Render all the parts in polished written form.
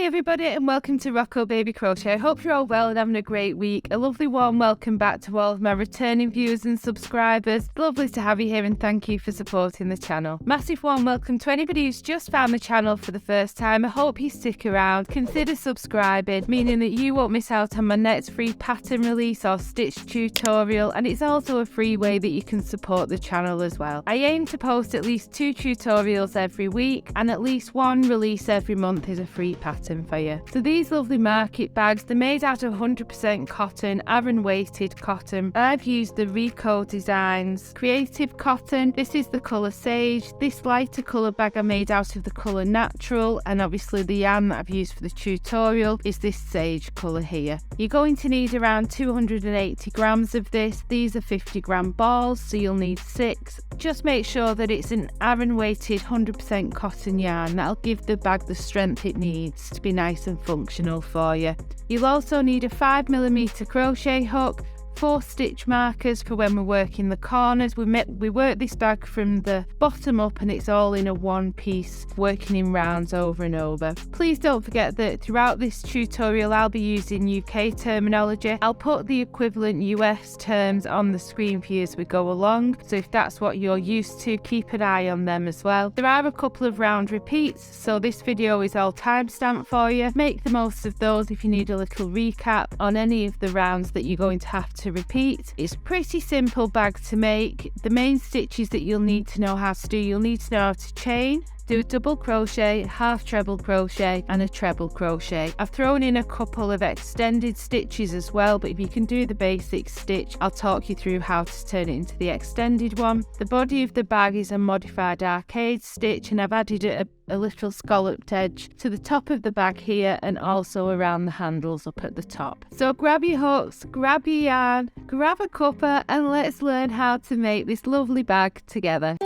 everybody and welcome to Rocco Baby Crochet. I hope you're all well and having a great week. A lovely warm welcome back to all of my returning viewers and subscribers. Lovely to have you here and thank you for supporting the channel. Massive warm welcome to anybody who's just found the channel for the first time. I hope you stick around. Consider subscribing, meaning that you won't miss out on my next free pattern release or stitch tutorial, and it's also a free way that you can support the channel as well. I aim to post at least 2 tutorials every week and at least 1 release every month is a free pattern for you. So these lovely market bags, they're made out of 100% cotton, aran weighted cotton. I've used the Rico Designs Creative cotton. This is the colour Sage. This lighter colour bag I made out of the colour Natural, and obviously the yarn that I've used for the tutorial is this Sage colour here. You're going to need around 280 grams of this. These are 50-gram balls, so you'll need 6. Just make sure that it's an aran weighted 100% cotton yarn. That'll give the bag the strength it needs to be nice and functional for you. You'll also need a 5mm crochet hook, 4 stitch markers for when we're working the corners. We work this bag from the bottom up and it's all in a one piece, working in rounds over and over. Please don't forget that throughout this tutorial I'll be using UK terminology. I'll put the equivalent US terms on the screen for you as we go along, so if that's what you're used to, keep an eye on them as well. There are a couple of round repeats, so this video is all timestamped for you. Make the most of those if you need a little recap on any of the rounds that you're going to have to repeat. It's a pretty simple bag to make. The main stitches that you'll need to know how to do, you'll need to know how to chain, do a double crochet, half treble crochet and a treble crochet. I've thrown in a couple of extended stitches as well, but if you can do the basic stitch, I'll talk you through how to turn it into the extended one. The body of the bag is a modified arcade stitch, and I've added a little scalloped edge to the top of the bag here and also around the handles up at the top. So grab your hooks, grab your yarn, grab a cuppa and let's learn how to make this lovely bag together.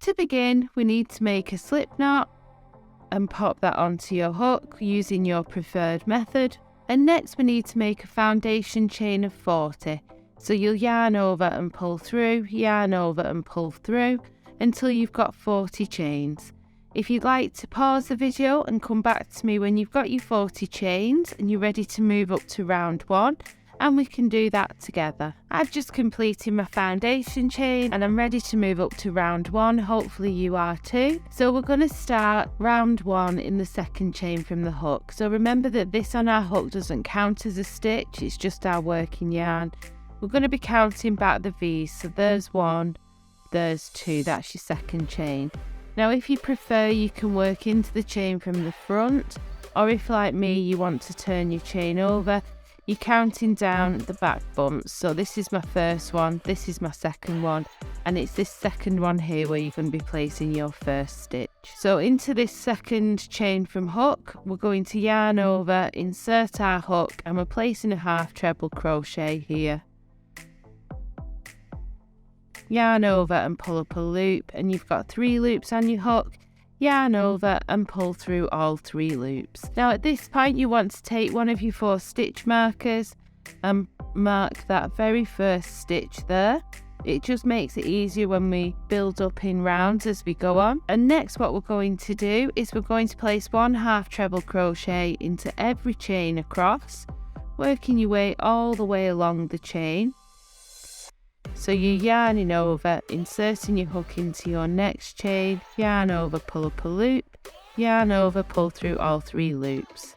To begin, we need to make a slip knot and pop that onto your hook using your preferred method. And next we need to make a foundation chain of 40. So you'll yarn over and pull through, yarn over and pull through until you've got 40 chains. If you'd like to pause the video and come back to me when you've got your 40 chains and you're ready to move up to round 1, and we can do that together. I've just completed my foundation chain and I'm ready to move up to round 1. Hopefully you are too. So we're going to start round 1 in the second chain from the hook. So remember that this on our hook doesn't count as a stitch, it's just our working yarn. We're going to be counting back the V's. So there's 1, there's 2, that's your second chain. Now if you prefer, you can work into the chain from the front, or if like me you want to turn your chain over, you're counting down the back bumps. So this is my first one, this is my second one, and it's this second one here where you're going to be placing your first stitch. So into this second chain from hook, we're going to yarn over, insert our hook, and we're placing a half treble crochet here. Yarn over and pull up a loop, and you've got 3 loops on your hook. Yarn over and pull through all 3 loops. Now at this point you want to take one of your 4 stitch markers and mark that very first stitch there. It just makes it easier when we build up in rounds as we go on. And next what we're going to do is we're going to place 1 half treble crochet into every chain across, working your way all the way along the chain. So you're yarning over, inserting your hook into your next chain, yarn over, pull up a loop, yarn over, pull through all 3 loops.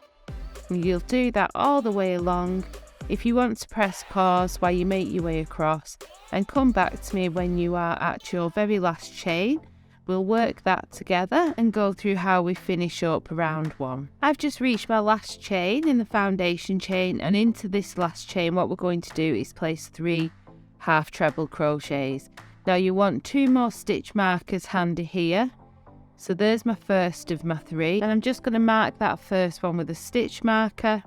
And you'll do that all the way along. If you want to press pause while you make your way across and come back to me when you are at your very last chain, we'll work that together and go through how we finish up round 1. I've just reached my last chain in the foundation chain, and into this last chain what we're going to do is place 3 half treble crochets. Now you want 2 more stitch markers handy here. So there's my first of my 3, and I'm just going to mark that first one with a stitch marker,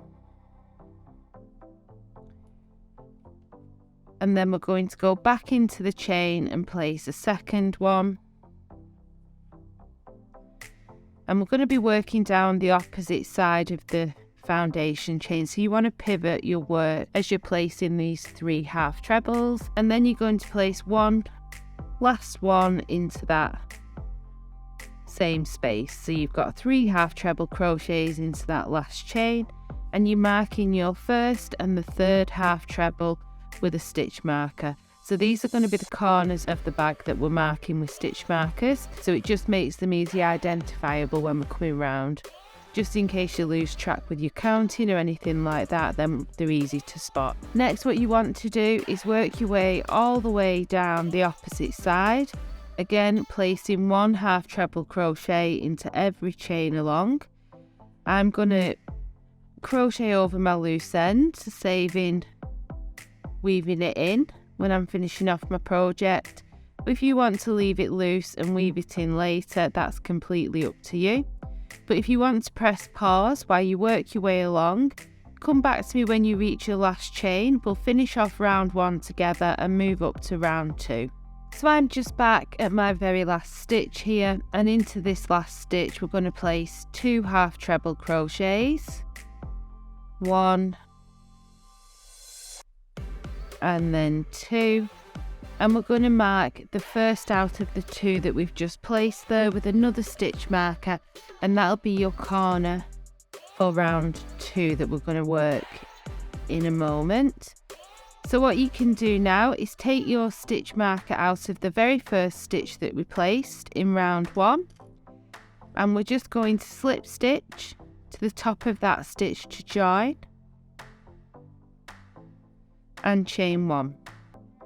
and then we're going to go back into the chain and place a second one, And we're going to be working down the opposite side of the foundation chain, so you want to pivot your work as you're placing these 3 half trebles, and then you're going to place one last one into that same space. So you've got 3 half treble crochets into that last chain, and you're marking your first and the third half treble with a stitch marker. So these are going to be the corners of the bag that we're marking with stitch markers, so it just makes them easily identifiable when we're coming round. Just in case you lose track with your counting or anything like that, then they're easy to spot. Next, what you want to do is work your way all the way down the opposite side. Again, placing 1 half treble crochet into every chain along. I'm going to crochet over my loose end, saving weaving it in when I'm finishing off my project. If you want to leave it loose and weave it in later, that's completely up to you. But if you want to press pause while you work your way along, come back to me when you reach your last chain. We'll finish off round 1 together and move up to round 2. So I'm just back at my very last stitch here, and into this last stitch we're going to place 2 half treble crochets, 1 and then 2, and we're going to mark the first out of the 2 that we've just placed there with another stitch marker, and that'll be your corner for round 2 that we're going to work in a moment. So what you can do now is take your stitch marker out of the very first stitch that we placed in round 1, and we're just going to slip stitch to the top of that stitch to join, and chain 1.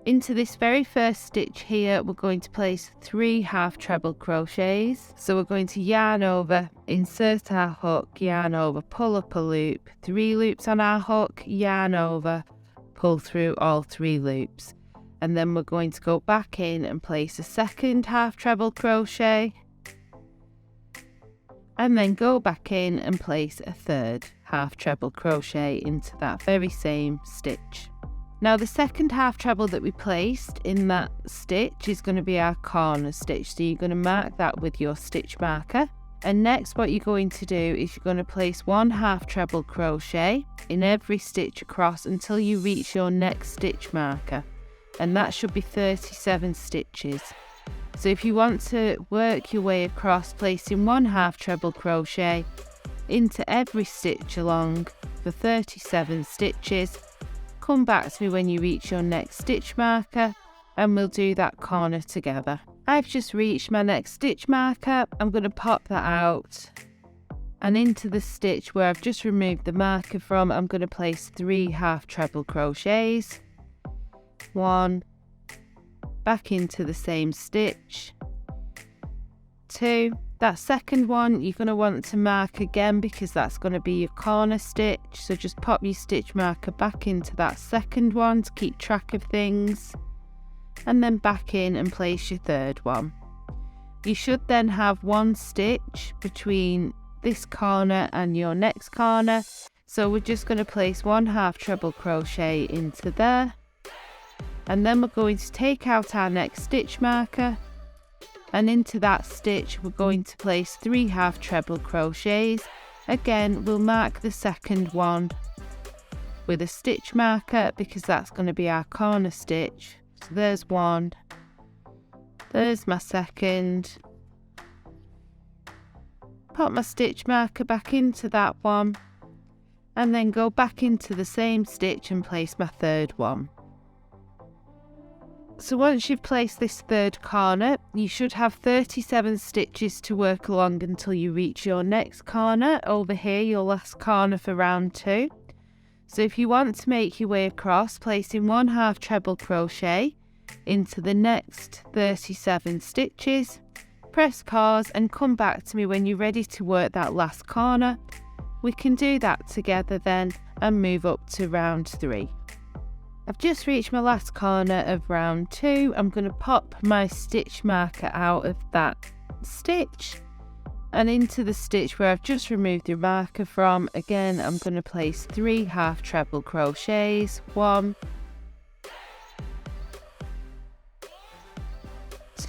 Into this very first stitch here, we're going to place 3 half treble crochets. So we're going to yarn over, insert our hook, yarn over, pull up a loop, 3 loops on our hook, yarn over, pull through all 3 loops, and then we're going to go back in and place a second half treble crochet, and then go back in and place a third half treble crochet into that very same stitch. Now the second half treble that we placed in that stitch is going to be our corner stitch, so you're going to mark that with your stitch marker. And next what you're going to do is you're going to place 1 half treble crochet in every stitch across until you reach your next stitch marker, and that should be 37 stitches. So if you want to work your way across, placing 1 half treble crochet into every stitch along for 37 stitches, come back to me when you reach your next stitch marker and we'll do that corner together. I've just reached my next stitch marker. I'm going to pop that out, and into the stitch where I've just removed the marker from, I'm going to place 3 half treble crochets, 1, back into the same stitch, 2. That second one you're going to want to mark again because that's going to be your corner stitch, so just pop your stitch marker back into that second one to keep track of things, and then back in and place your third one. You should then have 1 stitch between this corner and your next corner, so we're just going to place 1 half treble crochet into there, and then we're going to take out our next stitch marker, and into that stitch we're going to place 3 half treble crochets. Again, we'll mark the second one with a stitch marker because that's going to be our corner stitch. So there's 1, there's my second, pop my stitch marker back into that one, and then go back into the same stitch and place my third one. So once you've placed this third corner, you should have 37 stitches to work along until you reach your next corner over here, your last corner for round 2. So if you want to make your way across, placing 1 half treble crochet into the next 37 stitches, press pause and come back to me when you're ready to work that last corner. We can do that together then and move up to round 3. I've just reached my last corner of round 2. I'm going to pop my stitch marker out of that stitch and into the stitch where I've just removed the marker from. Again, I'm going to place 3 half treble crochets, 1,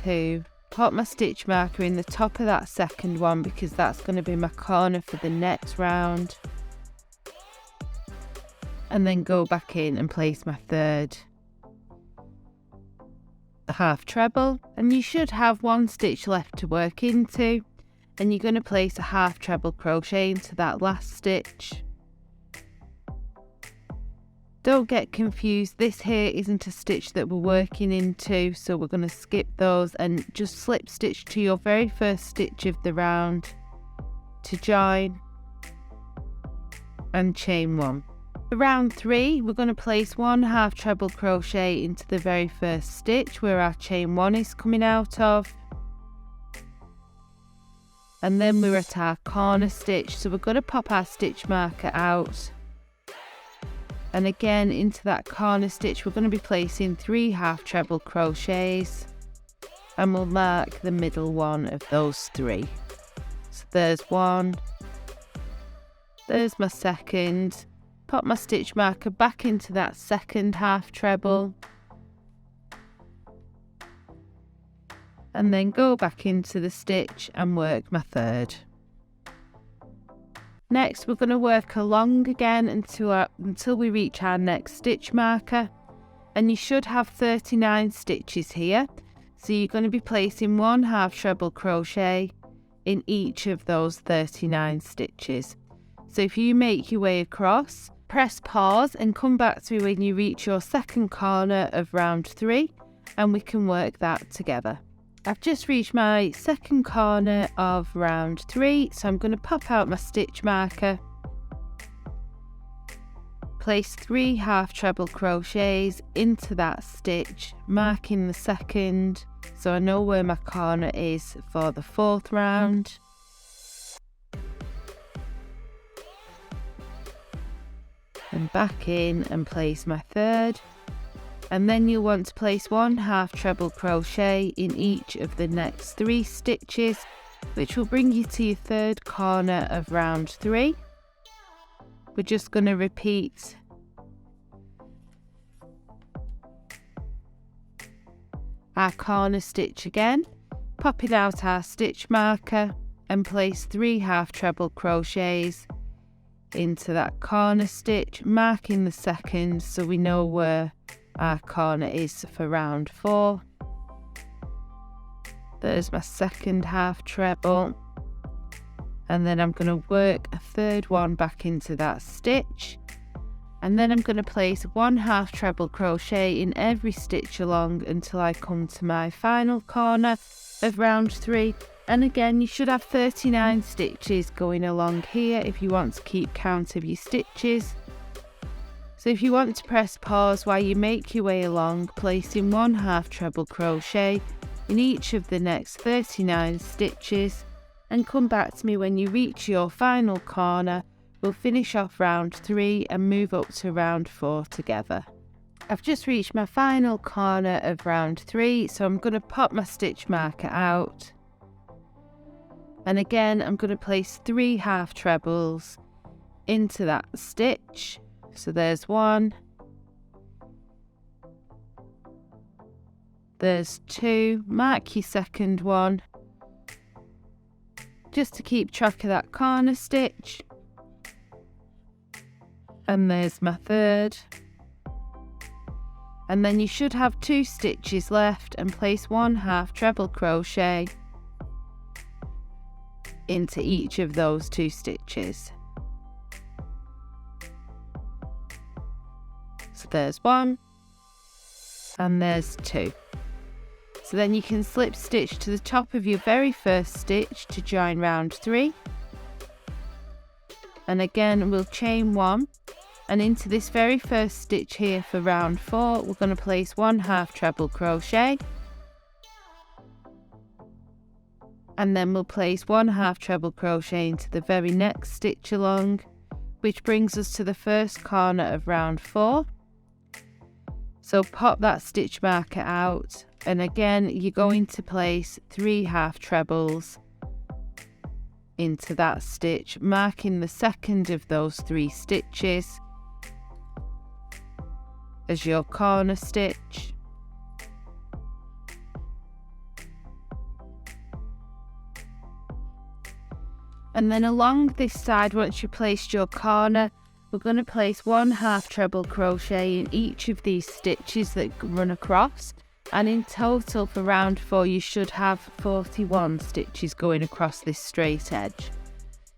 2, pop my stitch marker in the top of that second one because that's going to be my corner for the next round. And then go back in and place my third half treble, and you should have one stitch left to work into, and you're going to place a half treble crochet into that last stitch. Don't get confused, this here isn't a stitch that we're working into, so we're going to skip those and just slip stitch to your very first stitch of the round to join and chain one. For round 3, we're going to place one half treble crochet into the very first stitch where our chain 1 is coming out of, and then we're at our corner stitch, so we're going to pop our stitch marker out, and again into that corner stitch we're going to be placing 3 half treble crochets, and we'll mark the middle one of those 3. So there's one, there's my second. Pop my stitch marker back into that second half treble, and then go back into the stitch and work my third. Next we're going to work along again until we reach our next stitch marker, and you should have 39 stitches here, so you're going to be placing 1 half treble crochet in each of those 39 stitches. So if you make your way across, press pause and come back to me when you reach your second corner of round 3, and we can work that together. I've just reached my second corner of round 3, so I'm going to pop out my stitch marker, place 3 half treble crochets into that stitch, marking the second, so I know where my corner is for the 4th round. And back in and place my third, and then you'll want to place 1 half treble crochet in each of the next 3 stitches, which will bring you to your third corner of round 3. We're just going to repeat our corner stitch again, popping out our stitch marker and place 3 half treble crochets into that corner stitch, marking the second so we know where our corner is for round 4. There's my second half treble, and then I'm going to work a third one back into that stitch, and then I'm going to place 1 half treble crochet in every stitch along until I come to my final corner of round 3. And again, you should have 39 stitches going along here if you want to keep count of your stitches. So if you want to press pause while you make your way along, placing 1 half treble crochet in each of the next 39 stitches, and come back to me when you reach your final corner. We'll finish off round 3 and move up to round 4 together. I've just reached my final corner of round 3, so I'm going to pop my stitch marker out. And again, I'm going to place 3 half trebles into that stitch. So there's 1, there's 2, mark your second one, just to keep track of that corner stitch. And there's my third. And then you should have 2 stitches left, and place 1 half treble crochet into each of those 2 stitches. So there's 1 and there's 2. So then you can slip stitch to the top of your very first stitch to join round 3, and again we'll chain 1, and into this very first stitch here for round 4 we're going to place 1 half treble crochet, and then we'll place 1 half treble crochet into the very next stitch along, which brings us to the first corner of round 4. So pop that stitch marker out, and again you're going to place 3 half trebles into that stitch, marking the second of those 3 stitches as your corner stitch. And then along this side, once you've placed your corner, we're going to place 1/2 treble crochet in each of these stitches that run across, and in total for round 4 you should have 41 stitches going across this straight edge.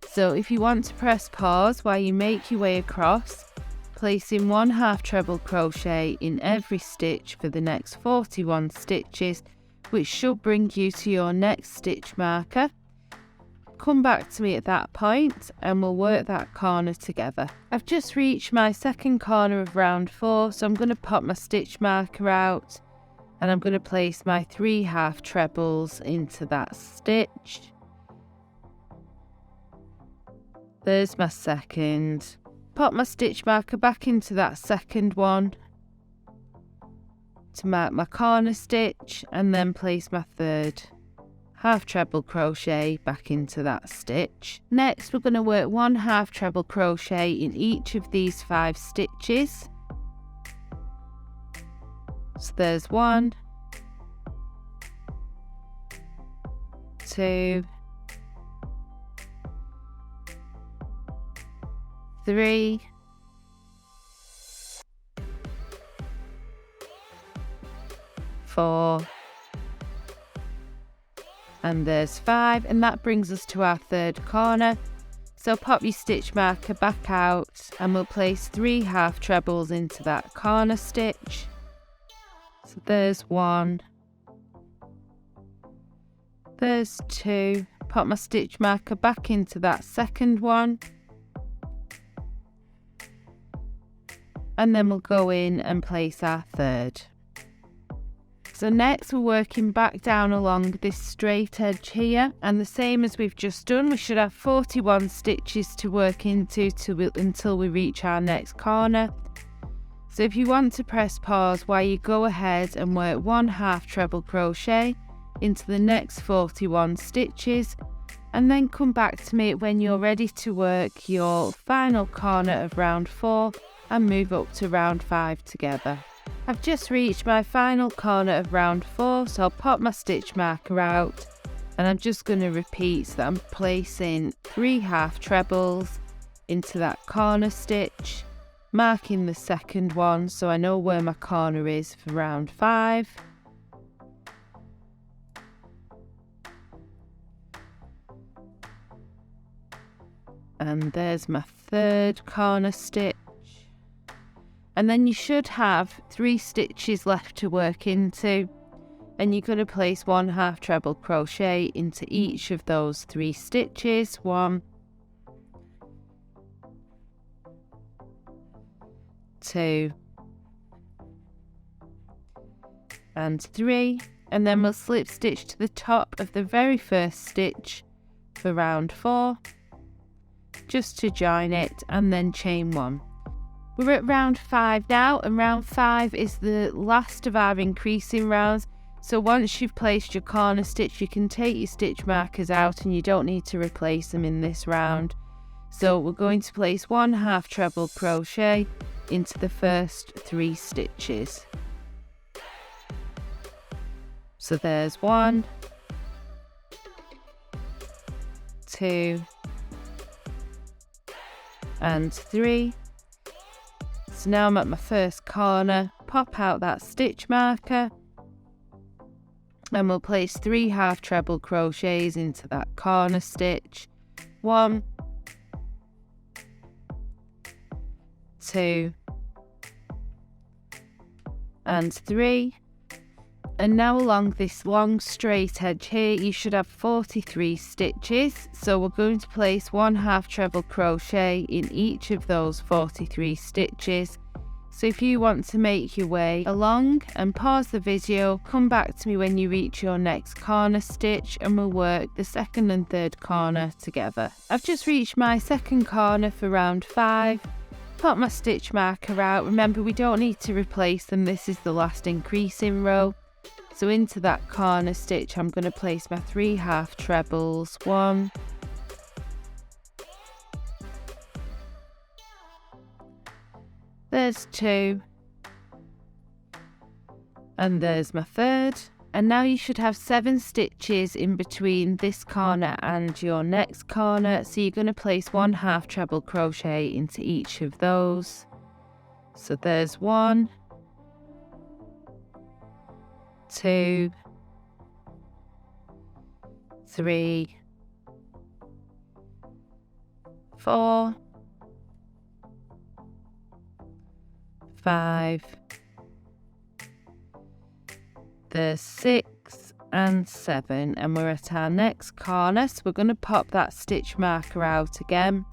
So if you want to press pause while you make your way across, placing 1/2 treble crochet in every stitch for the next 41 stitches, which should bring you to your next stitch marker. Come back to me at that point and we'll work that corner together. I've just reached my second corner of round 4, so I'm going to pop my stitch marker out and I'm going to place my 3/2 trebles into that stitch. There's my second. Pop my stitch marker back into that second one to mark my corner stitch, and then place my third 1/2 treble crochet back into that stitch. Next we're going to work 1/2 treble crochet in each of these 5 stitches. So there's 1, 2, 3, 4, and there's 5, and that brings us to our third corner. So pop your stitch marker back out and we'll place 3/2 trebles into that corner stitch. So there's 1, there's 2, pop my stitch marker back into that second one, and then we'll go in and place our third. So next we're working back down along this straight edge here, and the same as we've just done, we should have 41 stitches to work into until we reach our next corner. So if you want to press pause while you go ahead and work 1/2 treble crochet into the next 41 stitches, and then come back to me when you're ready to work your final corner of round 4 and move up to round 5 together. I've just reached my final corner of round 4, so I'll pop my stitch marker out and I'm just going to repeat that I'm placing 3/2 trebles into that corner stitch, marking the second one so I know where my corner is for round 5. And there's my third corner stitch. And then you should have 3 stitches left to work into, and you're going to place 1/2 treble crochet into each of those 3 stitches. 1, 2, and 3, and then we'll slip stitch to the top of the very first stitch for round 4 just to join it, and then chain 1. We're at round 5 now, and round 5 is the last of our increasing rounds. So once you've placed your corner stitch, you can take your stitch markers out and you don't need to replace them in this round. So we're going to place 1/2 treble crochet into the first 3 stitches. So there's 1, 2, and 3. So now I'm at my first corner, pop out that stitch marker and we'll place 3/2 treble crochets into that corner stitch. 1, 2, and 3. And now along this long straight edge here you should have 43 stitches, so we're going to place 1/2 treble crochet in each of those 43 stitches. So if you want to make your way along and pause the video, come back to me when you reach your next corner stitch and we'll work the second and third corner together. I've just reached my second corner for round 5. Pop my stitch marker out. Remember, we don't need to replace them, this is the last increasing row. So into that corner stitch I'm going to place my 3/2 trebles. 1, there's 2, and there's my third. And now you should have 7 stitches in between this corner and your next corner. So you're going to place 1 half treble crochet into each of those. So there's 1, 2, 3, 4, 5, there's 6 and 7, and we're at our next corner, so we're going to pop that stitch marker out again,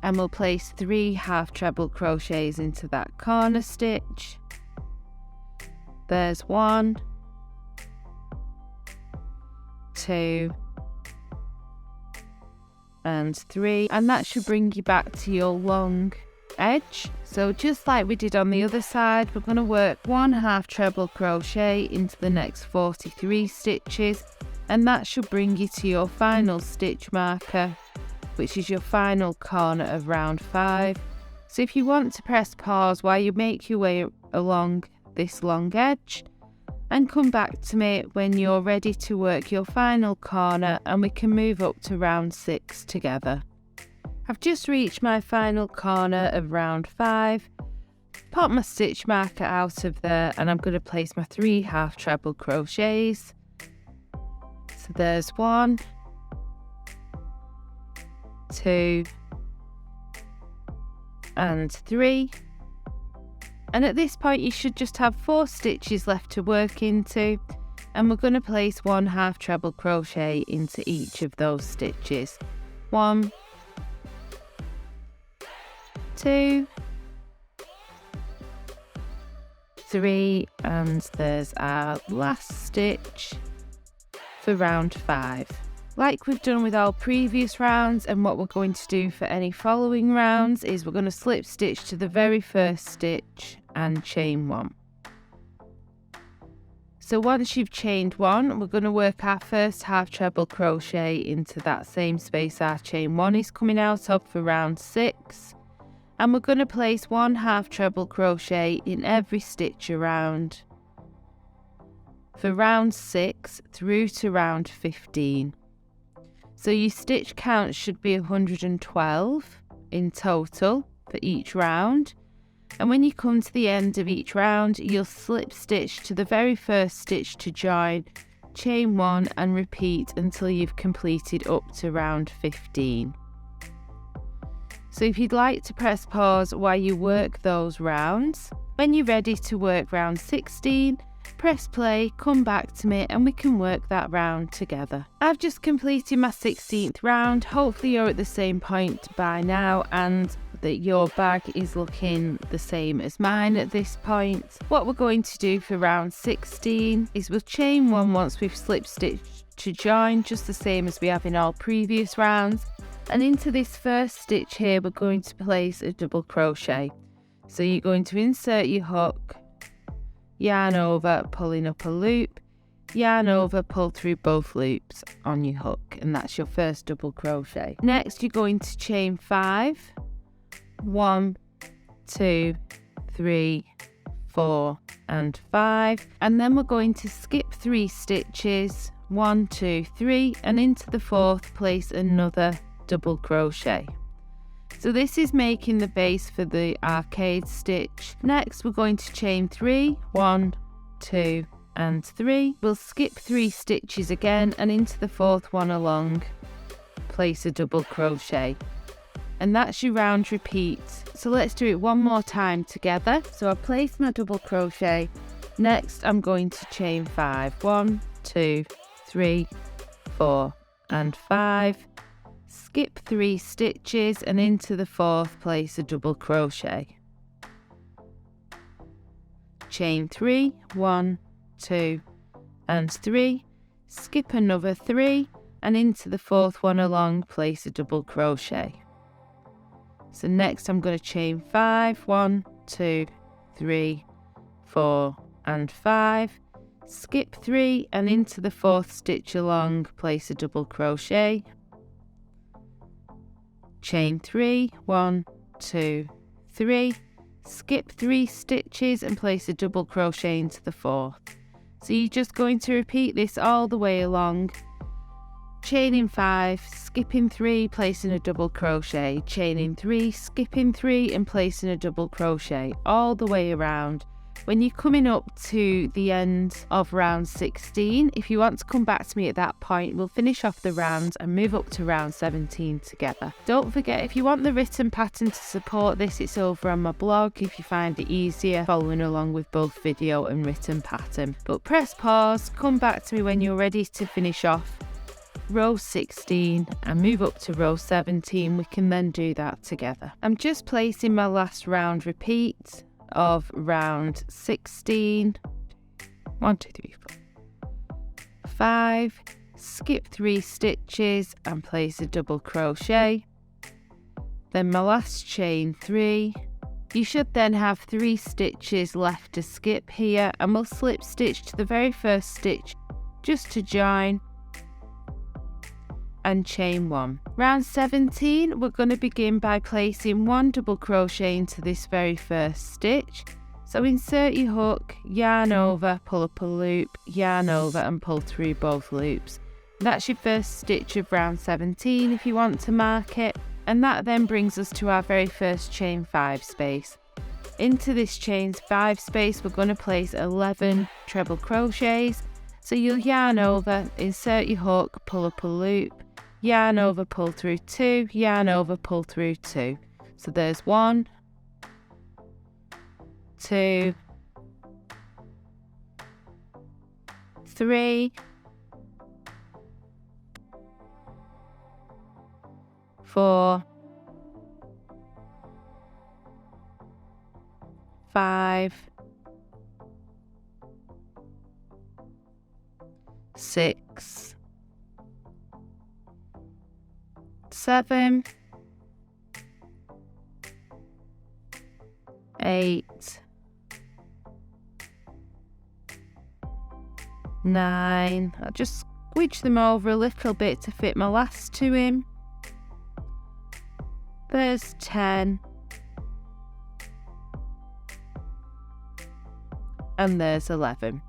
and we'll place 3 half treble crochets into that corner stitch. There's 1, 2 and 3, and that should bring you back to your long edge. So just like we did on the other side, we're going to work 1 half treble crochet into the next 43 stitches, and that should bring you to your final stitch marker, which is your final corner of round 5. So if you want to press pause while you make your way along this long edge, and come back to me when you're ready to work your final corner, and we can move up to round 6 together. I've just reached my final corner of round 5, pop my stitch marker out of there, and I'm going to place my 3 half treble crochets. So there's 1, 2 and 3, and at this point you should just have 4 stitches left to work into, and we're going to place 1 half treble crochet into each of those stitches. 1, 2, 3, and there's our last stitch for round 5. Like we've done with our previous rounds, and what we're going to do for any following rounds, is we're going to slip stitch to the very first stitch and chain 1. So once you've chained 1, we're going to work our first half treble crochet into that same space our chain 1 is coming out of for round 6. And we're going to place 1 half treble crochet in every stitch around for round 6 through to round 15. So your stitch count should be 112 in total for each round. And when you come to the end of each round, you'll slip stitch to the very first stitch to join, chain 1 and repeat until you've completed up to round 15. So if you'd like to press pause while you work those rounds, when you're ready to work round 16, press play, come back to me, and we can work that round together. I've just completed my 16th round. Hopefully you're at the same point by now and that your bag is looking the same as mine at this point. What we're going to do for round 16 is we'll chain 1 once we've slip stitched to join, just the same as we have in all previous rounds. And into this first stitch here, we're going to place a double crochet. So you're going to insert your hook, yarn over, pulling up a loop, yarn over, pull through both loops on your hook, and that's your first double crochet. Next, you're going to chain 5, 1, 2, 3, 4, and 5, and then we're going to skip 3 stitches, 1, 2, 3, and into the 4th place another double crochet. So this is making the base for the arcade stitch. Next we're going to chain 3, 1, 2 and 3. We'll skip 3 stitches again, and into the 4th one along place a double crochet, and that's your round repeat. So let's do it one more time together. So I place my double crochet. Next I'm going to chain 5, 1, 2, 3, 4 and 5, skip 3 stitches, and into the 4th place a double crochet, chain 3, 1, 2 and 3, skip another 3, and into the 4th one along place a double crochet. So next I'm going to chain 5, 1, 2, 3, 4 and 5, skip 3, and into the 4th stitch along place a double crochet, chain 3, 1, 2, 3, skip 3 stitches and place a double crochet into the 4th. So you're just going to repeat this all the way along, chaining 5, skipping 3, placing a double crochet, chaining 3, skipping 3 and placing a double crochet all the way around. When you're coming up to the end of round 16, if you want to come back to me at that point, we'll finish off the round and move up to round 17 together. Don't forget, if you want the written pattern to support this, it's over on my blog if you find it easier following along with both video and written pattern. But press pause, come back to me when you're ready to finish off row 16 and move up to row 17. We can then do that together. I'm just placing my last round repeat of round 16. 1, 2, 3, 4, 5, skip 3 stitches and place a double crochet, then my last chain 3. You should then have 3 stitches left to skip here, and we'll slip stitch to the very first stitch just to join and chain 1. Round 17, we're going to begin by placing 1 double crochet into this very first stitch. So insert your hook, yarn over, pull up a loop, yarn over and pull through both loops. That's your first stitch of round 17 if you want to mark it, and that then brings us to our very first chain 5 space. Into this chain 5 space we're going to place 11 treble crochets. So you'll yarn over, insert your hook, pull up a loop, yarn over, pull through 2, yarn over, pull through 2. So there's 1, 2, 3, 4, 5, 6, 7, 8, 9. I'll just squidge them over a little bit to fit my last 2 in. There's 10. And there's 11.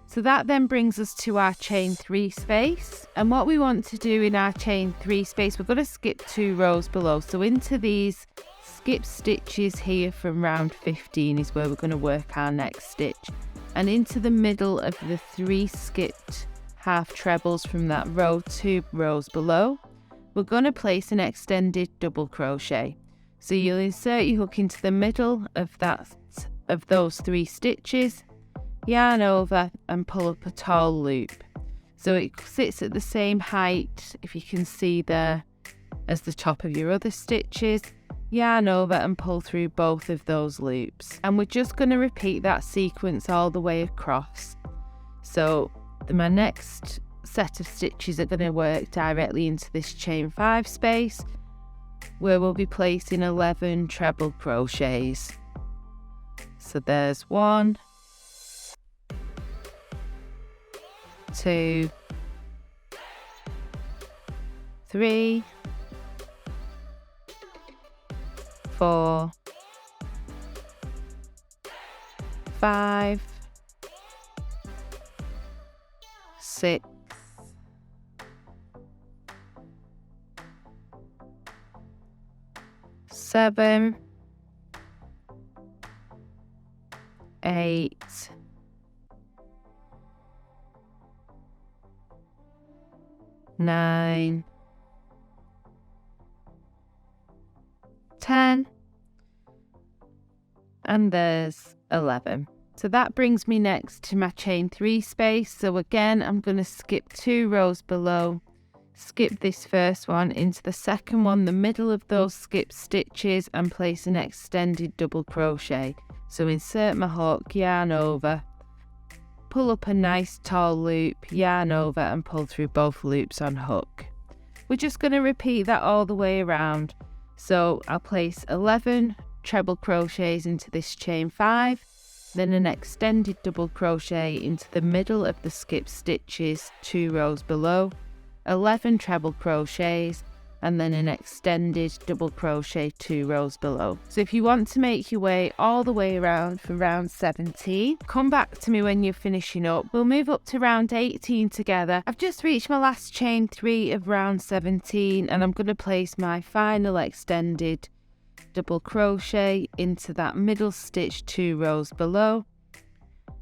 So that then brings us to our chain 3 space, and what we want to do in our chain 3 space, we're going to skip 2 rows below. So into these skip stitches here from round 15 is where we're going to work our next stitch, and into the middle of the 3 skipped half trebles from that row 2 rows below, we're going to place an extended double crochet. So you'll insert your hook into the middle of those 3 stitches, yarn over and pull up a tall loop. So it sits at the same height, if you can see there, as the top of your other stitches. Yarn over and pull through both of those loops. And we're just going to repeat that sequence all the way across. So my next set of stitches are going to work directly into this chain 5 space, where we'll be placing 11 treble crochets. So there's 1, 2, 3, 4, 5, 6, 7, 8, 9, 10, and there's 11. So that brings me next to my chain 3 space. So again, I'm going to skip 2 rows below, skip this first one into the second one, the middle of those skipped stitches, and place an extended double crochet. So insert my hook, yarn over, pull up a nice tall loop, yarn over and pull through both loops on hook. We're just going to repeat that all the way around. So I'll place 11 treble crochets into this chain 5, then an extended double crochet into the middle of the skipped stitches 2 rows below, 11 treble crochets, and then an extended double crochet 2 rows below. So if you want to make your way all the way around for round 17, come back to me when you're finishing up. We'll move up to round 18 together. I've just reached my last chain 3 of round 17, and I'm going to place my final extended double crochet into that middle stitch 2 rows below.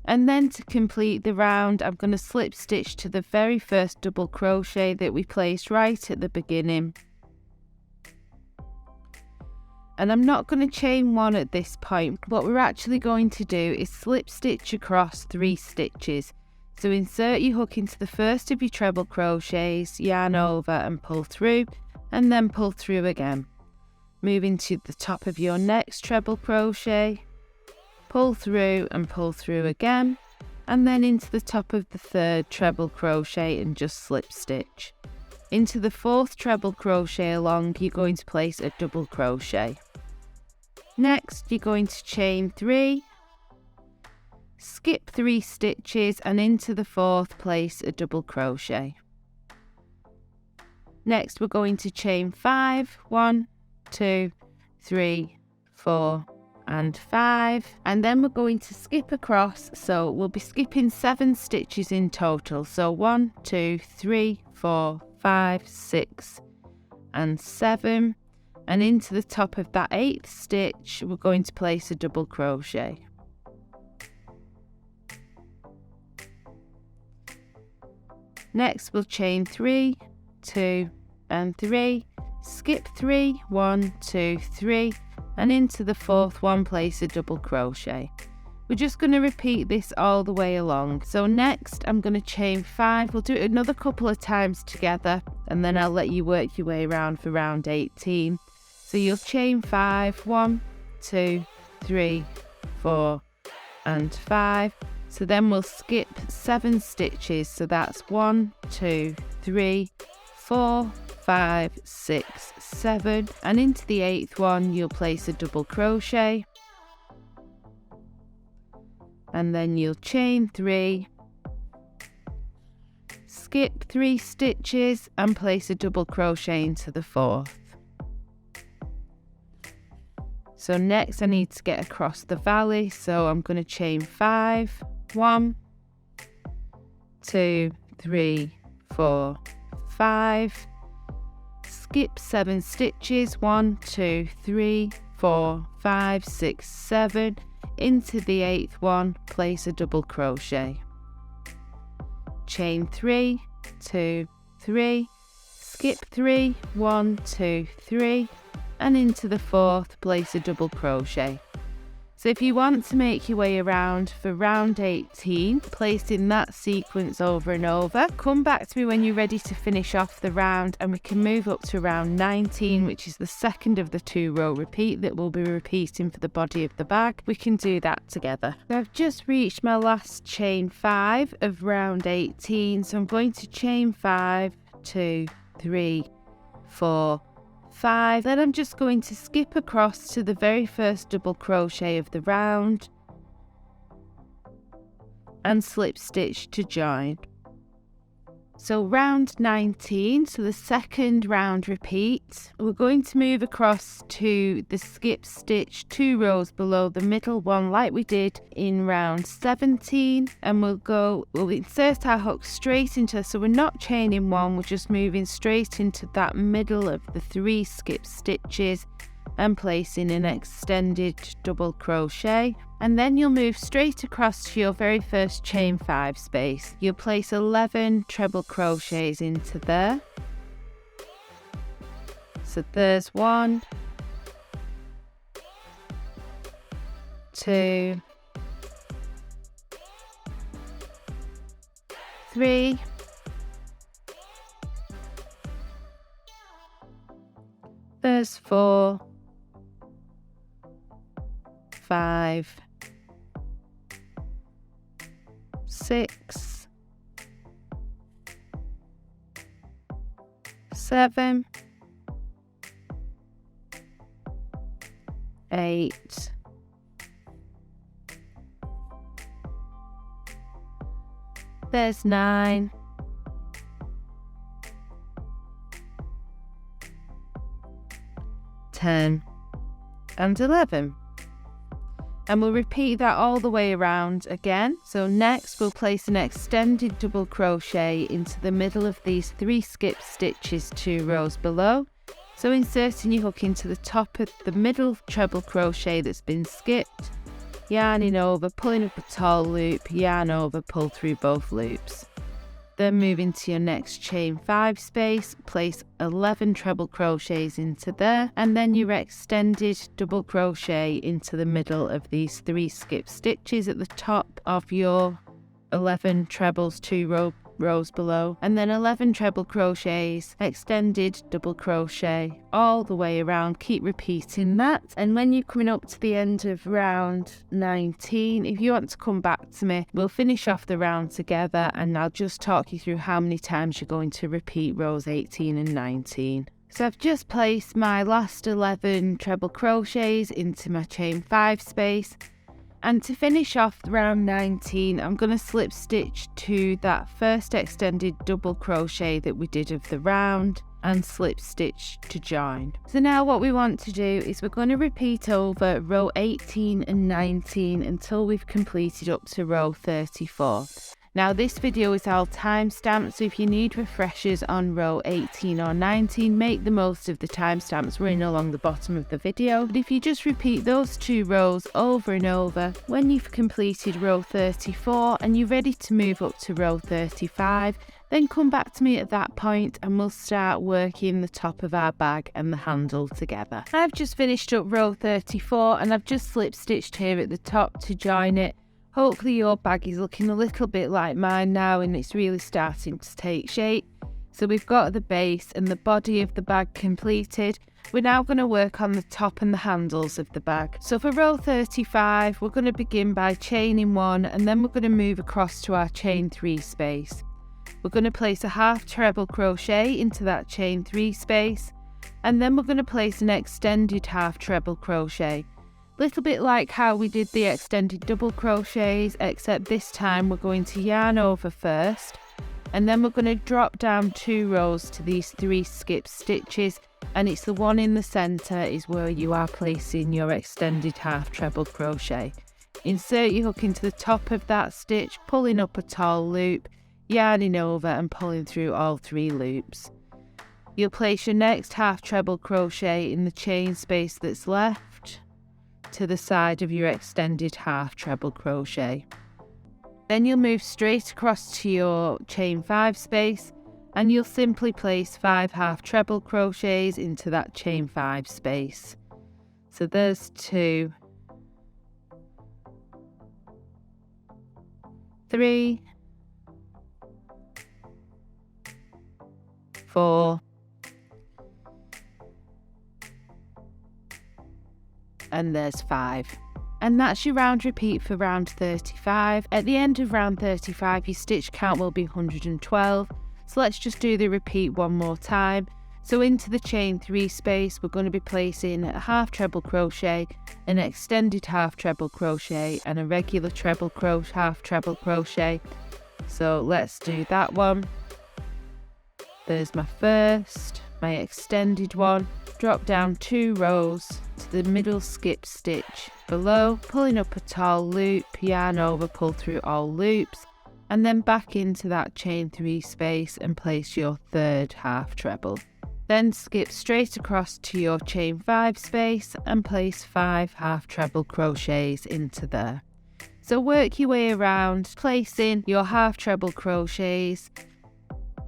And then to complete the round, I'm going to slip stitch to the very first double crochet that we placed right at the beginning. And I'm not going to chain 1 at this point. What we're actually going to do is slip stitch across 3 stitches. So insert your hook into the first of your treble crochets, yarn over and pull through, and then pull through again. Move into the top of your next treble crochet, pull through and pull through again, and then into the top of the 3rd treble crochet and just slip stitch. Into the 4th treble crochet along, you're going to place a double crochet. Next, you're going to chain 3, skip 3 stitches, and into the 4th place a double crochet. Next, we're going to chain 5, 1, 2, 3, 4, and 5, and then we're going to skip across, so we'll be skipping 7 stitches in total. So 1, 2, 3, 4, 5, 6, and 7, and into the top of that 8th stitch we're going to place a double crochet. Next we'll chain 3, 2, and 3, skip 3, 1, 2, 3, and into the 4th one place a double crochet. We're just going to repeat this all the way along. So next I'm going to chain 5. We'll do it another couple of times together, and then I'll let you work your way around for round 18. So you'll chain 5, 1, 2, 3, 4, and 5. So then we'll skip 7 stitches. So that's 1, 2, 3, 4, 5, 6, 7, and into the 8th one you'll place a double crochet, and then you'll chain 3, skip 3 stitches and place a double crochet into the 4th. So next I need to get across the valley, so I'm going to chain 5, 1, 2, 3, 4, 5, skip 7 stitches, 1, 2, 3, 4, 5, 6, 7, into the 8th one, place a double crochet, chain 3, 2, 3, skip 3, 1, 2, 3, and into the 4th place a double crochet. So if you want to make your way around for round 18, placing that sequence over and over, come back to me when you're ready to finish off the round, and we can move up to round 19, which is the 2nd of the 2-row repeat that we'll be repeating for the body of the bag. We can do that together. So I've just reached my last chain 5 of round 18, so I'm going to chain 5, 2, 3, 4, 5, then I'm just going to skip across to the very first double crochet of the round and slip stitch to join. So round 19, so the 2nd round repeat, we're going to move across to the skip stitch 2 rows below the middle one like we did in round 17, and we'll insert our hook straight into, so we're not chaining 1, we're just moving straight into that middle of the 3 skip stitches and placing an extended double crochet, and then you'll move straight across to your very first chain 5 space. You'll place 11 treble crochets into there. So there's 1, 2, 3, 4, 5, 6, 7, 8, 9, 10 and 11. And we'll repeat that all the way around again. So next we'll place an extended double crochet into the middle of these 3 skip stitches 2 rows below. So inserting your hook into the top of the middle treble crochet that's been skipped, yarning over, pulling up a tall loop, yarn over, pull through both loops. Then move into your next chain 5 space, place 11 treble crochets into there, and then your extended double crochet into the middle of these 3 skip stitches at the top of your 11 trebles 2 rows below, and then 11 treble crochets, extended double crochet all the way around. Keep repeating that, and when you're coming up to the end of round 19, if you want to come back to me, we'll finish off the round together and I'll just talk you through how many times you're going to repeat rows 18 and 19. So I've just placed my last 11 treble crochets into my chain 5 space. And to finish off round 19, I'm going to slip stitch to that first extended double crochet that we did of the round and slip stitch to join. So now what we want to do is we're going to repeat over row 18 and 19 until we've completed up to row 34. Now this video is all timestamped, so if you need refreshers on row 18 or 19, make the most of the timestamps running along the bottom of the video. But if you just repeat those 2 rows over and over, when you've completed row 34 and you're ready to move up to row 35, then come back to me at that point and we'll start working the top of our bag and the handle together. I've just finished up row 34 and I've just slip stitched here at the top to join it. Hopefully your bag is looking a little bit like mine now and it's really starting to take shape. So we've got the base and the body of the bag completed. We're now going to work on the top and the handles of the bag. So for row 35, we're going to begin by chaining 1 and then we're going to move across to our chain 3 space. We're going to place a half treble crochet into that chain 3 space, and then we're going to place an extended half treble crochet. Little bit like how we did the extended double crochets, except this time we're going to yarn over first and then we're going to drop down 2 rows to these 3 skip stitches, and it's the one in the center is where you are placing your extended half treble crochet. Insert your hook into the top of that stitch, pulling up a tall loop, yarning over and pulling through all 3 loops. You'll place your next half treble crochet in the chain space that's left to the side of your extended half treble crochet. Then you'll move straight across to your chain 5 space and you'll simply place 5 half treble crochets into that chain 5 space. So there's 2, 3, 4, and there's 5. And that's your round repeat for round 35. At the end of round 35, your stitch count will be 112. So let's just do the repeat one more time. So into the chain 3 space, we're going to be placing a half treble crochet, an extended half treble crochet, and a regular half treble crochet. So let's do that one. There's my first, my extended one. Drop down 2 rows to the middle skip stitch below, pulling up a tall loop, yarn over, pull through all loops, and then back into that chain 3 space and place your 3rd half treble. Then skip straight across to your chain 5 space and place 5 half treble crochets into there. So work your way around, placing your half treble crochets.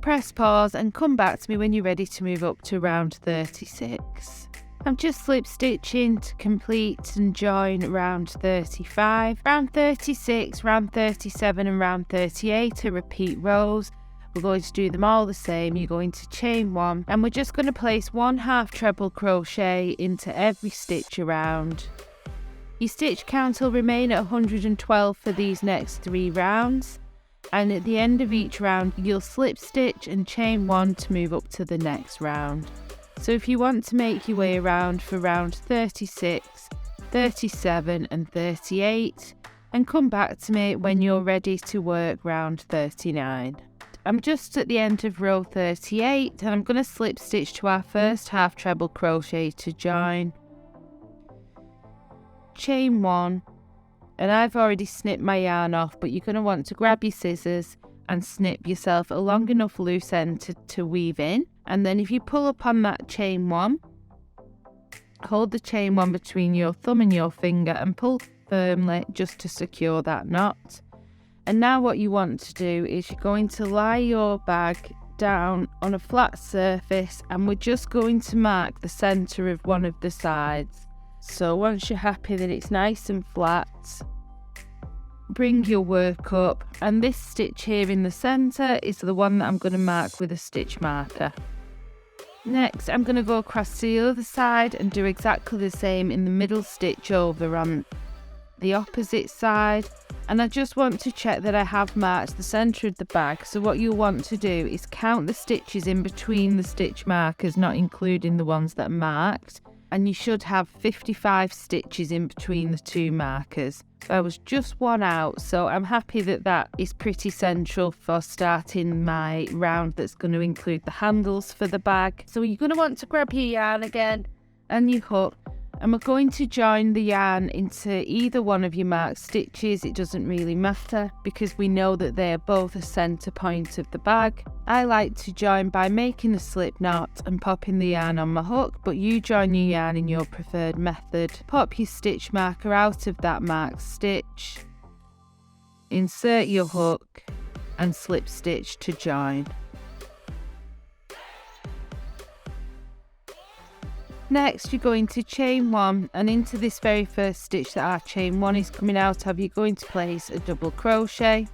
Press pause and come back to me when you're ready to move up to round 36. I'm just slip stitching to complete and join round 35. Round 36, round 37 and round 38 are repeat rows. We're going to do them all the same. You're going to chain 1 and we're just going to place 1 half treble crochet into every stitch around. Your stitch count will remain at 112 for these next 3 rounds. And at the end of each round, you'll slip stitch and chain 1 to move up to the next round. So if you want to make your way around for round 36, 37 and 38, and come back to me when you're ready to work round 39. I'm just at the end of row 38 and I'm going to slip stitch to our first half treble crochet to join. Chain 1, and I've already snipped my yarn off, but you're going to want to grab your scissors and snip yourself a long enough loose end to weave in. And then if you pull up on that chain 1, hold the chain 1 between your thumb and your finger and pull firmly just to secure that knot. And now what you want to do is you're going to lie your bag down on a flat surface, and we're just going to mark the centre of one of the sides. So once you're happy that it's nice and flat, bring your work up, and this stitch here in the centre is the one that I'm going to mark with a stitch marker. Next, I'm going to go across to the other side and do exactly the same in the middle stitch over on the opposite side. And I just want to check that I have marked the centre of the bag. So what you'll want to do is count the stitches in between the stitch markers, not including the ones that are marked. And you should have 55 stitches in between the two markers. There was just one out, so I'm happy that that is pretty central for starting my round that's going to include the handles for the bag. So you're going to want to grab your yarn again and your hook, and we're going to join the yarn into either one of your marked stitches. It doesn't really matter because we know that they are both a centre point of the bag. I like to join by making a slip knot and popping the yarn on my hook, but you join your yarn in your preferred method. Pop your stitch marker out of that marked stitch, insert your hook and slip stitch to join. Next, you're going to chain 1, and into this very first stitch that our chain 1 is coming out of, you're going to place a double crochet.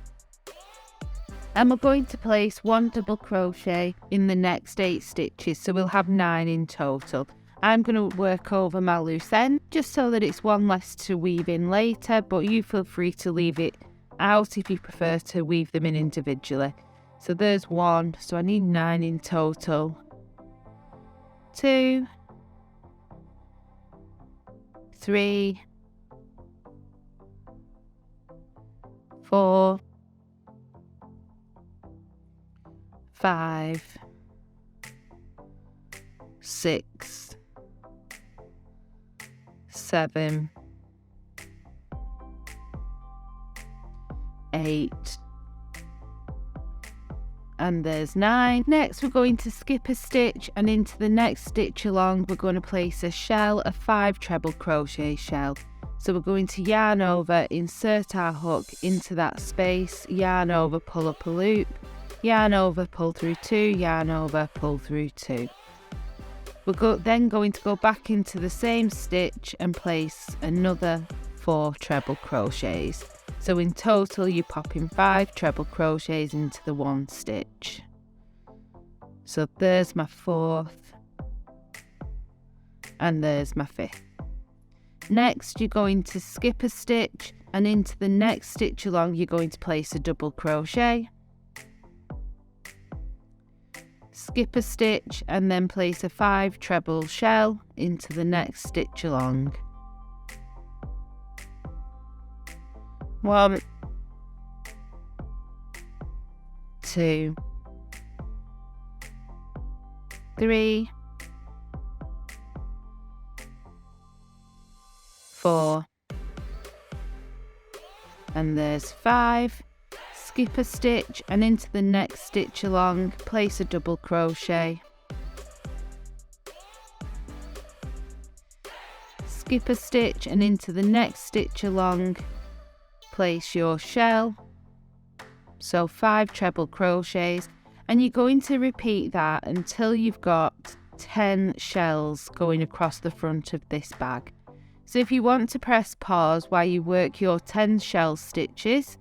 And we're going to place 1 double crochet in the next 8 stitches, so we'll have 9 in total. I'm going to work over my loose end just so that it's one less to weave in later, but you feel free to leave it out if you prefer to weave them in individually. So there's 1, so I need 9 in total. 2, 3, 4, 5, 6, 7, 8, and there's 9. Next, we're going to skip a stitch, and into the next stitch along we're going to place a shell, a 5 treble crochet shell. So we're going to yarn over, insert our hook into that space, yarn over, pull up a loop, yarn over, pull through 2, yarn over, pull through 2. We're then going to go back into the same stitch and place another 4 treble crochets. So in total you're popping 5 treble crochets into the one stitch. So there's my 4th and there's my 5th. Next, you're going to skip a stitch, and into the next stitch along you're going to place a double crochet, skip a stitch and then place a 5 treble shell into the next stitch along. 1, 2, 3, 4, and there's 5. Skip a stitch and into the next stitch along place a double crochet, skip a stitch and into the next stitch along place your shell, so 5 treble crochets, and you're going to repeat that until you've got 10 shells going across the front of this bag. So if you want to press pause while you work your 10 shell stitches,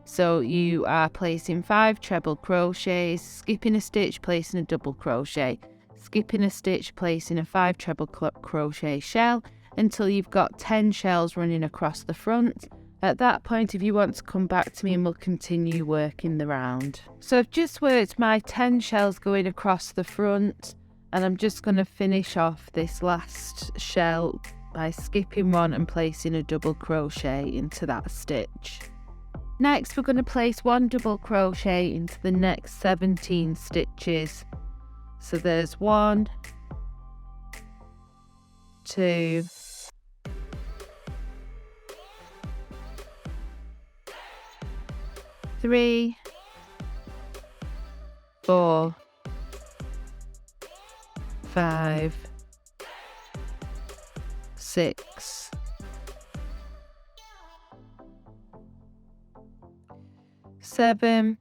so you are placing 5 treble crochets, skipping a stitch, placing a double crochet, skipping a stitch, placing a 5 treble crochet shell until you've got 10 shells running across the front. At that point, if you want to come back to me, and we'll continue working the round. So I've just worked my 10 shells going across the front, and I'm just going to finish off this last shell by skipping one and placing a double crochet into that stitch. Next, we're going to place 1 double crochet into the next 17 stitches. So there's 1, 2, 3, 4, 5, 6, 7,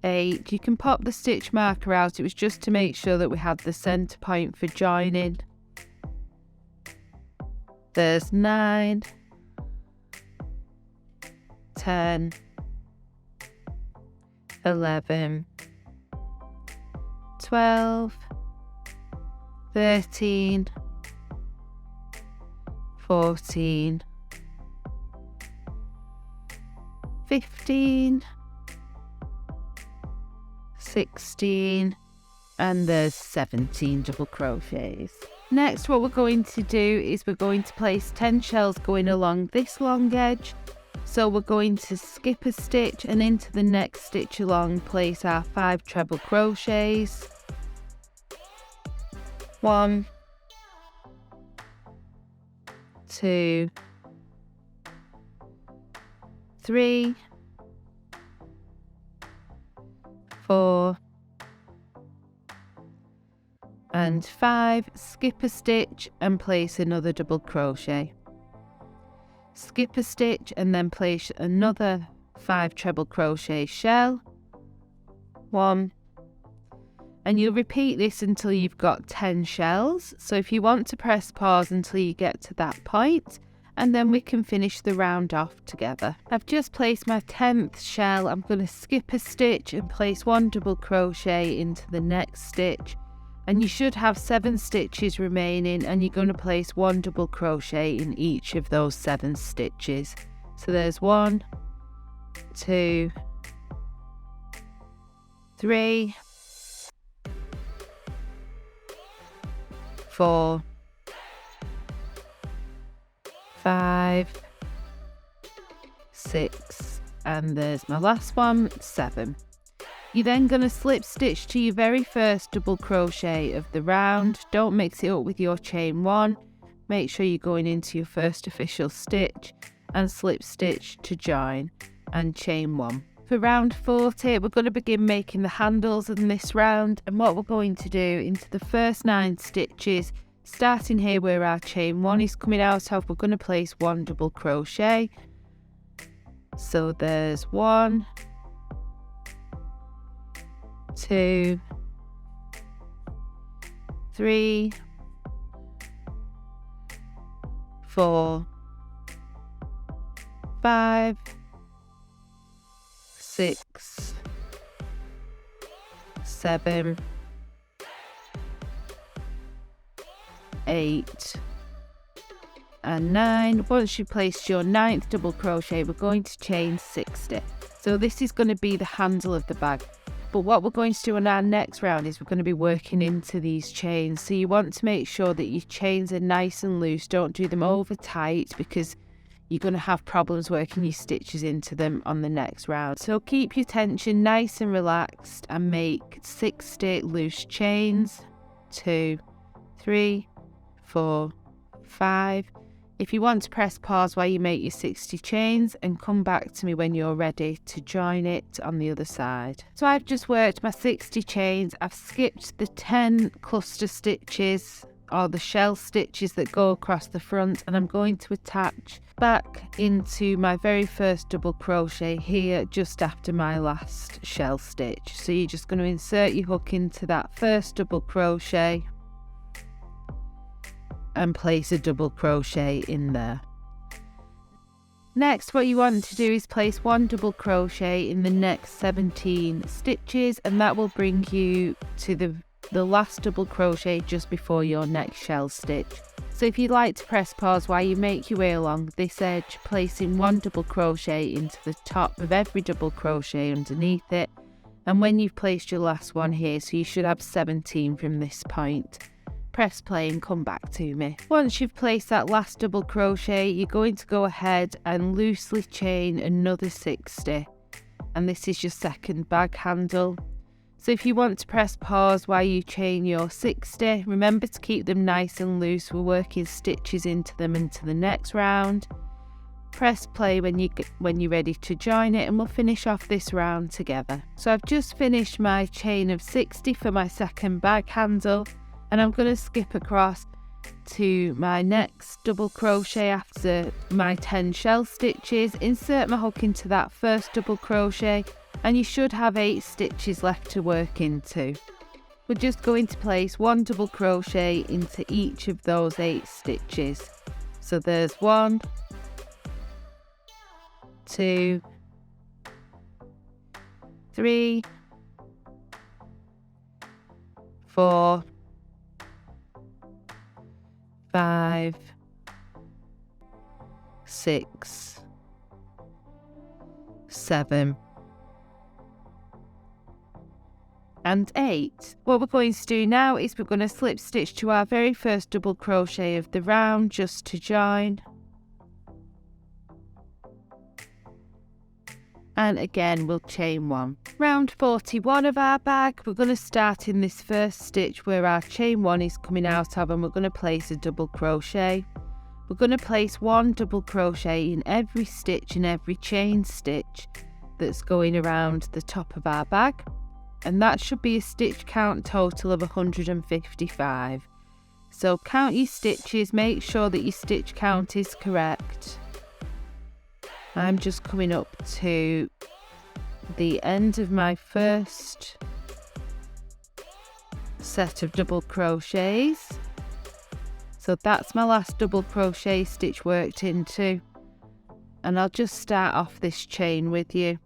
8. You can pop the stitch marker out. It was just to make sure that we had the centre point for joining. There's 9, 10, 11, 12, 13, 14, 15, 16, and there's 17 double crochets. Next, what we're going to do is we're going to place 10 shells going along this long edge. So we're going to skip a stitch, and into the next stitch along place our 5 treble crochets. 1, 2, 3, 4, and 5. Skip a stitch and place another double crochet. Skip a stitch and then place another 5 treble crochet shell. 1, and you'll repeat this until you've got 10 shells. So if you want to press pause until you get to that point, and then we can finish the round off together. I've just placed my 10th shell. I'm going to skip a stitch and place 1 double crochet into the next stitch, and you should have 7 stitches remaining, and you're going to place 1 double crochet in each of those 7 stitches. So there's 1, 2, 3, 4, 5, 6, and there's my last one, 7. You're then going to slip stitch to your very first double crochet of the round. Don't mix it up with your chain 1. Make sure you're going into your first official stitch and slip stitch to join and chain 1. For round 40, we're going to begin making the handles in this round, and what we're going to do into the first 9 stitches, starting here where our chain 1 is coming out of, we're going to place 1 double crochet. So there's 1, 2, 3, 4, 5, 6, 7, 8, and 9. Once you've placed your 9th double crochet, we're going to chain 60. So this is going to be the handle of the bag. But what we're going to do on our next round is we're going to be working into these chains. So you want to make sure that your chains are nice and loose. Don't do them over tight, because you're going to have problems working your stitches into them on the next round. So keep your tension nice and relaxed and make 60 loose chains. 2, 3, 4, 5. If you want to press pause while you make your 60 chains and come back to me when you're ready to join it on the other side. So I've just worked my 60 chains. I've skipped the 10 cluster stitches or the shell stitches that go across the front, and I'm going to attach back into my very first double crochet here just after my last shell stitch. So you're just going to insert your hook into that first double crochet and place a double crochet in there. Next, what you want to do is place 1 double crochet in the next 17 stitches, and that will bring you to the last double crochet just before your next shell stitch. So if you'd like to press pause while you make your way along this edge, placing 1 double crochet into the top of every double crochet underneath it, and when you've placed your last one here, so you should have 17 from this point, press play and come back to me. Once you've placed that last double crochet, you're going to go ahead and loosely chain another 60, and this is your second bag handle. So if you want to press pause while you chain your 60, remember to keep them nice and loose. We're working stitches into them into the next round. Press play when you're ready to join it, and we'll finish off this round together. So I've just finished my chain of 60 for my second bag handle, and I'm going to skip across to my next double crochet after my 10 shell stitches. Insert my hook into that first double crochet, and you should have 8 stitches left to work into. We're just going to place 1 double crochet into each of those 8 stitches. So there's 1, 2, 3, 4, 5, 6, 7, and 8. What we're going to do now is we're going to slip stitch to our very first double crochet of the round just to join, and again we'll chain 1. Round 41 of our bag, we're going to start in this first stitch where our chain 1 is coming out of, and we're going to place a double crochet. We're going to place 1 double crochet in every stitch and every chain stitch that's going around the top of our bag, and that should be a stitch count total of 155. So count your stitches, make sure that your stitch count is correct. I'm just coming up to the end of my first set of double crochets. So that's my last double crochet stitch worked into, and I'll just start off this chain with you.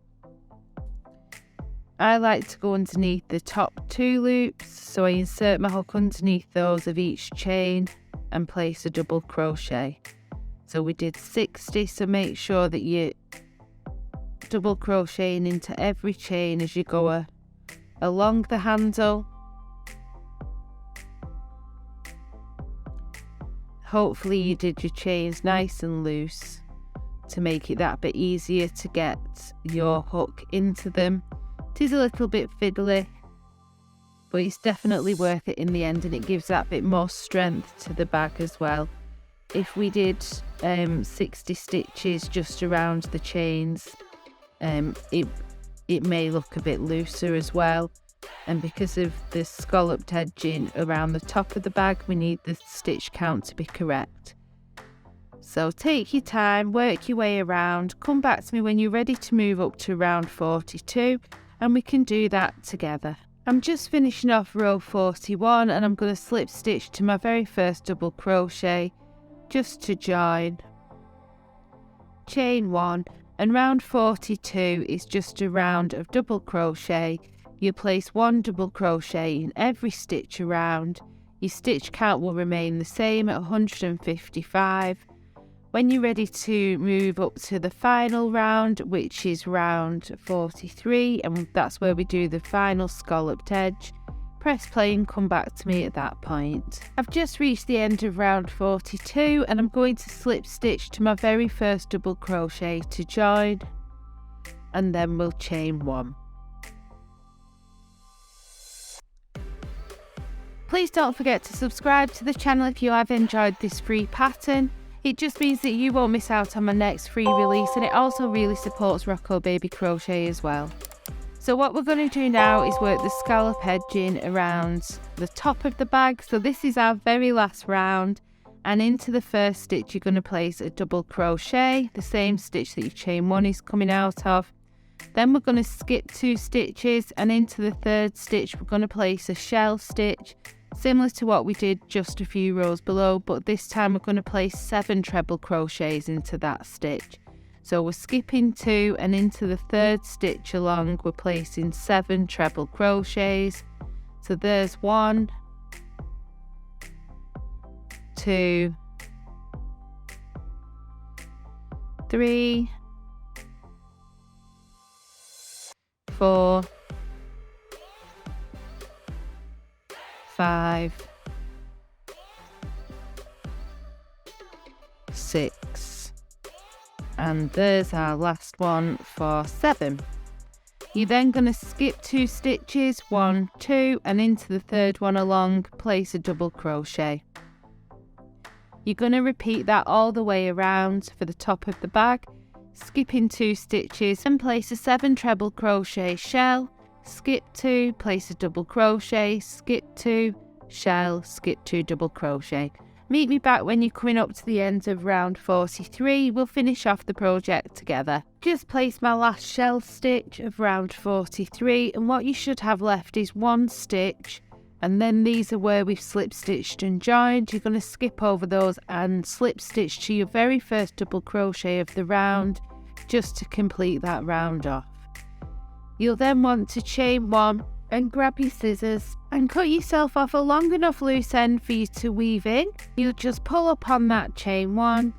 I like to go underneath the top 2 loops, so I insert my hook underneath those of each chain and place a double crochet. So we did 60, so make sure that you're double crocheting into every chain as you go along the handle. Hopefully you did your chains nice and loose to make it that bit easier to get your hook into them. It is a little bit fiddly, but it's definitely worth it in the end, and it gives that bit more strength to the bag as well. If we did 60 stitches just around the chains, it may look a bit looser as well, and because of the scalloped edging around the top of the bag, we need the stitch count to be correct. So take your time, work your way around, come back to me when you're ready to move up to round 42, and we can do that together. I'm just finishing off row 41, and I'm going to slip stitch to my very first double crochet just to join, chain 1, and round 42 is just a round of double crochet. You place 1 double crochet in every stitch around. Your stitch count will remain the same at 155. When you're ready to move up to the final round, which is round 43, and that's where we do the final scalloped edge, press play and come back to me at that point. I've just reached the end of round 42, and I'm going to slip stitch to my very first double crochet to join, and then we'll chain 1. Please don't forget to subscribe to the channel if you have enjoyed this free pattern. It just means that you won't miss out on my next free release, and it also really supports Rico Baby Crochet as well. So what we're going to do now is work the scallop edging around the top of the bag. So this is our very last round, and into the first stitch you're going to place a double crochet, the same stitch that your chain 1 is coming out of. Then we're going to skip 2 stitches, and into the third stitch we're going to place a shell stitch, similar to what we did just a few rows below, but this time we're going to place 7 treble crochets into that stitch. So we're skipping 2, and into the third stitch along we're placing 7 treble crochets. So there's 1, 2, 3, 4, 5, 6. And there's our last one for 7. You're then going to skip 2 stitches, 1, 2, and into the third one along, place a double crochet. You're going to repeat that all the way around for the top of the bag, skipping 2 stitches and place a 7 treble crochet shell, skip 2, place a double crochet, skip 2, shell, skip 2 double crochet. Meet me back when you're coming up to the end of round 43. We'll finish off the project together. Just place my last shell stitch of round 43, and what you should have left is 1 stitch, and then these are where we've slip stitched and joined. You're going to skip over those and slip stitch to your very first double crochet of the round, just to complete that round off. You'll then want to chain 1 and grab your scissors and cut yourself off a long enough loose end for you to weave in. You'll just pull up on that chain 1,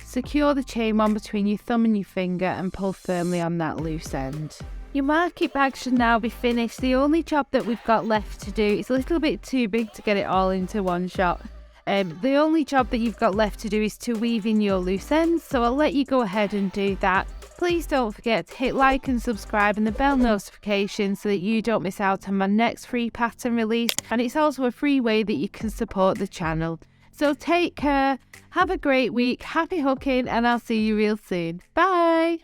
secure the chain 1 between your thumb and your finger and pull firmly on that loose end. Your market bag should now be finished. The only job that we've got left to do, it's a little bit too big to get it all into one shot. The only job that you've got left to do is to weave in your loose ends, so I'll let you go ahead and do that. Please don't forget to hit like and subscribe and the bell notification so that you don't miss out on my next free pattern release, and it's also a free way that you can support the channel. So take care, have a great week, happy hooking, and I'll see you real soon. Bye!